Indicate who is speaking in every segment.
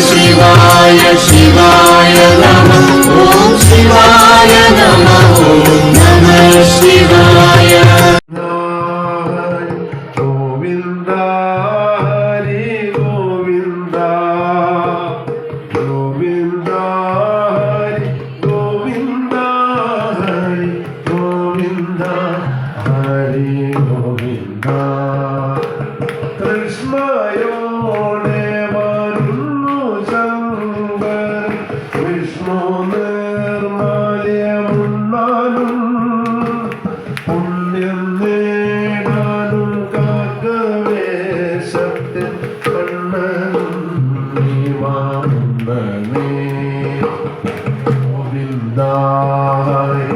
Speaker 1: शिवाय शिवाय नमः ॐ शिवाय नमः ॐ नमः शिवाय
Speaker 2: गोविन्द हरि गोविन्द गोविन्द हरि गोविन्द हरि गोविन्द हरि गोविन्द कृष्णयोने വരുന്നു ശങ്കർ വിഷ്ണു നിർമ്മല്യമുണ്ണാനും പുണ്യം നേടാനും കാക്കവേശത്തിൽ കണ്ണനും നീമാമുണ്ടനേ ഗോവിന്ദ ഹരി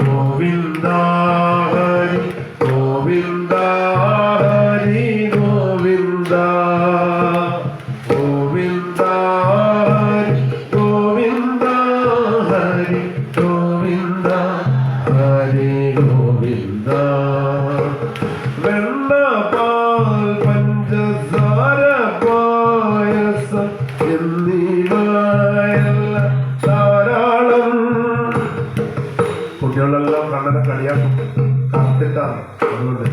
Speaker 2: ഗോവിന്ദ ഹരി ഗോവിന്ദ ഹരി ഗോവിന്ദ ഗോവിന്ദ ഹരി ഗോവിന്ദ ഹരി ഗോവിന്ദ ഹരി ഗോവിന്ദ വെണ്ണ പാൽ പഞ്ചസാര പായസം എന്നിവയെല്ലാം ധാരാളം കുട്ടികളെല്ലാം കണ്ണനെ കളിയാക്കും കാത്തിട്ടാണ് അതുകൊണ്ട്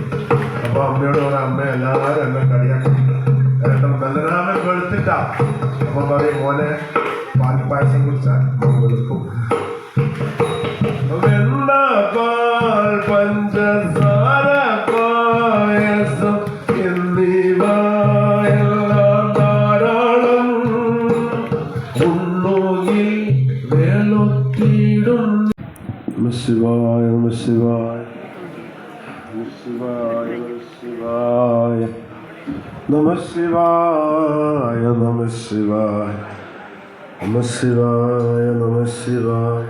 Speaker 2: അപ്പൊ അമ്മയോട് പറയാം അമ്മ എല്ലാവരും എന്നെ കളിയാക്കും ബലരാമൻ വെളുത്തിട്ടാ അപ്പൊ പറയും മോനെ പാൽപ്പായസം കുടിച്ചാൽ വെളുക്കും വെണ്ണ പാൽ പഞ്ചസാര പായസം എന്നിവയെല്ലാം ധാരാളം ഉണ്ണുകിൽ വേളൊത്തിയിടും ശിവായ ശിവായ ശിവായ ശിവായ നമ ശിവായ നമ ശിവായ നമ ശിവായ നമ ശിവായ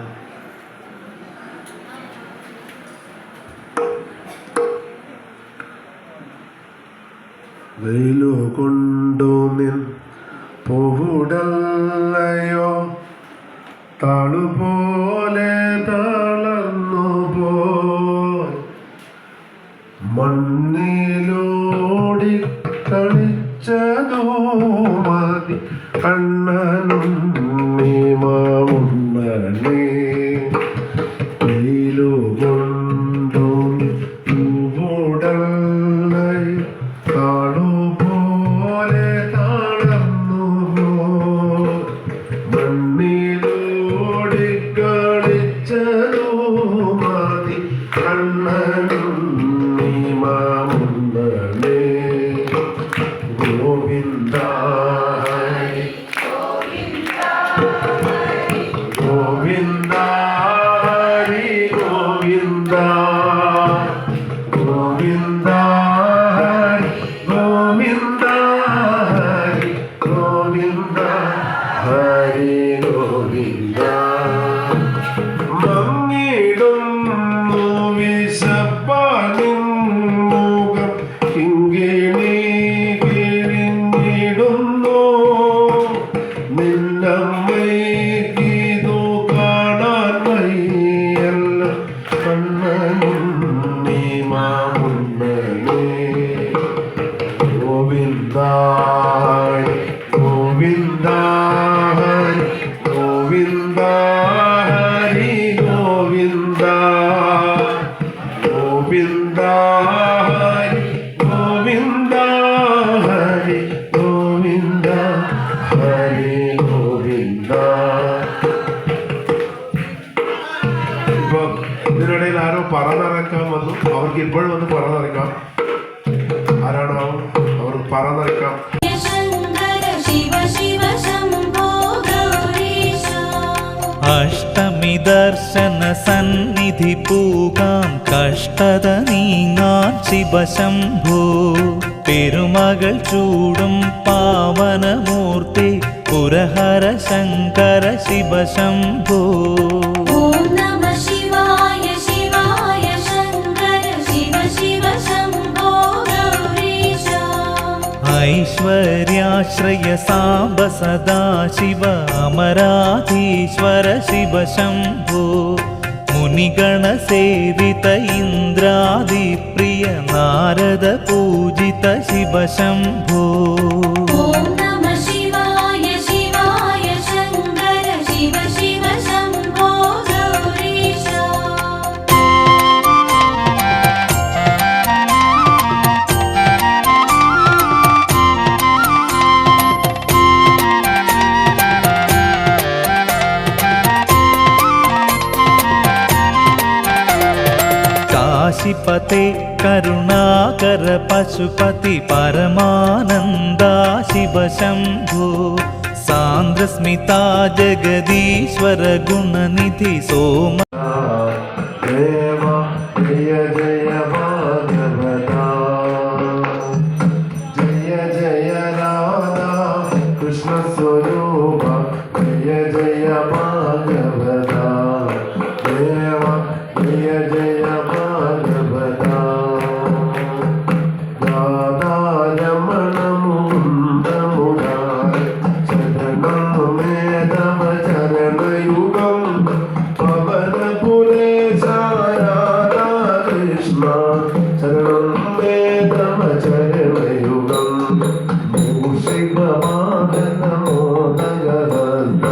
Speaker 2: വെയിലു കൊണ്ടു നിൻ പോവുടല്ലയോ താളുപോലെ തളർന്നു പോയി മണ്ണിലോടി കളിച്ചതോ മതി കണ്ണനും നീമാമുണ്ണനേ വെയിലു കൊണ്ടു പൂവുടല്ലയോ താളുപോലെ തളർന്നു പോയി മണ്ണിലോടി കളിച്ചതോ മതി കണ്ണനും നീമാമുണ്ണനേ ഗോവിന്ദ ഹരി ഗോവിന്ദ ഹരി ഗോവിന്ദ ഗോവിന്ദ ഹരി ഗോവിന്ദ ഹരി ഗോവിന്ദ ഹരി ഗോവിന്ദ മങ്ങിടും വിശപ്പാനിൻ മുഖം കിങ്കിണി കിഴിഞ്ഞിടുന്നു നിന്നമ്മയ്ക്കിതു കാണാൻ വയ്യല്ല കണ്ണനും നീമാമുണ്ണനേ ഗോവിന്ദ ഹരി ഗോവിന്ദ ഹരി ഗോവിന്ദ ഹരി ഗോവിന്ദ ഗോവിന്ദ ഹരി ഗോവിന്ദ ഹരി ഗോവിന്ദ ഹരി ഗോവിന്ദ. ഇപ്പൊ ഇതിനിടയിൽ ആരോ പറന്നിറക്കാൻ വന്നു. അവർക്ക് ഇപ്പോഴും വന്ന് പറന്നിറക്കാം. ആരാണോ അവർ പറന്നിറക്കാം.
Speaker 3: അഷ്ടമി ദർശന സന്നിധി പൂകാം കഷ്ടത നീങ്ങാൻ ശിവശംഭോ പെരുമകൾ ചൂടും പാവനമൂർത്തി പുരഹര ശങ്കര ശിവശംഭോ ऐश्वर्याश्रय साम्ब सदाशिव अमराधीश्वर शिव शम्भो मुनिगणसेवित इन्द्रादिप्रिय नारद पूजित शिव शम्भो ते करुणाकर पशुपति परमानन्दा शिव शम्भो सान्द्रस्मिता जगदीश्वर गुणनिधि सोम
Speaker 2: देव जय जय भागवता जय जय राधा कृष्ण स्वरूप जय जय भागवता देव जय जय भागवता राधा रमण मुकुंद मुरारे शरणं मे तव चरण युगं पवन राधा कृष्ण शरणं मे तव चरणयुगं शिव नमो नगरन्त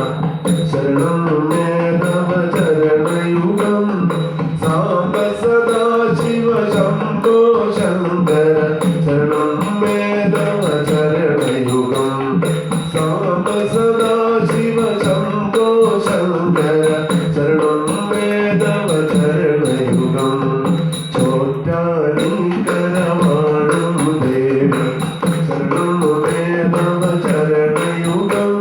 Speaker 2: शरणं मे तव चरणयुगं साम्ब सदा शिव शम्भो शङ्कर शरणं मे तव चरणयुगं साम्ब सदा शिव शम्भो शङ्कर शरणं मे तव चरणयुगं ചോറ്റാനിക്കരമാടും ദേവി ശരണം മേ തവ ചരണയുഗം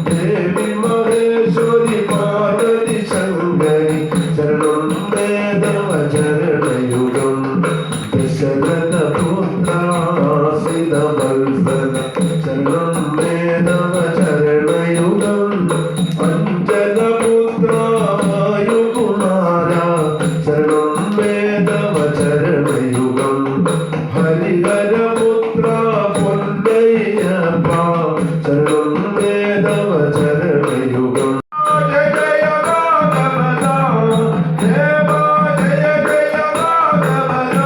Speaker 2: ദേവി മഹേശ്വരി പാർവതി ശങ്കരി ശരണം മേ തവ ചരണയുഗം ദശരഥ പുത്രാസിത വത്സല ശരണം മേ തവ ചരണയുഗം അഞ്ജന പുത്രായുകുമാര ശരണം മേ തവ ചരണയുഗം ഹരിഹരപുത്ര പൊന്നയ്യപ്പ ശരണം മേ തവ ചരണയുഗം ജയ ജയ ഭാഗവത ദേവ ജയ ജയ ഭാഗവത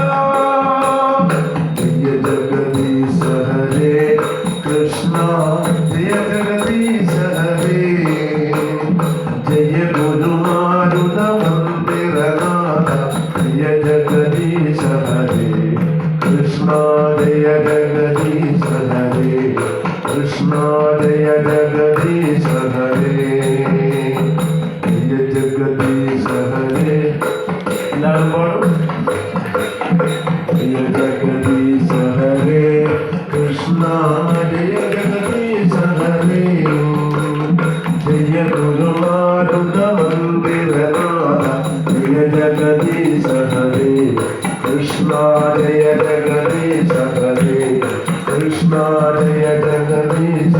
Speaker 2: ജയ ജഗദീശ ഹരേ കൃഷ്ണ ജയ ജഗദീശ ഹരേ ജയ ഗുരുമാരുത മന്ദിരനാഥ ജയ ജഗദീശ ഹരേ കൃഷ്ണ ജയ ജഗദീശ ഹരേ കൃഷ്ണ ജയ ജഗദീശ ഹരേ ജയ ജഗദീശ ഹരേ എല്ലാവരും പാടും ജയ ജഗദീശ ഹരേ കൃഷ്ണ ജയ ജഗദീശ ഹരേ ജയ ഗുരുമാരുത മന്ദിരനാഥ ജയ ജഗദീശ ഹരേ കൃഷ്ണ ജയ ജഗദീശ ഹരേ കൃഷ്ണ ജയ ജഗദീശ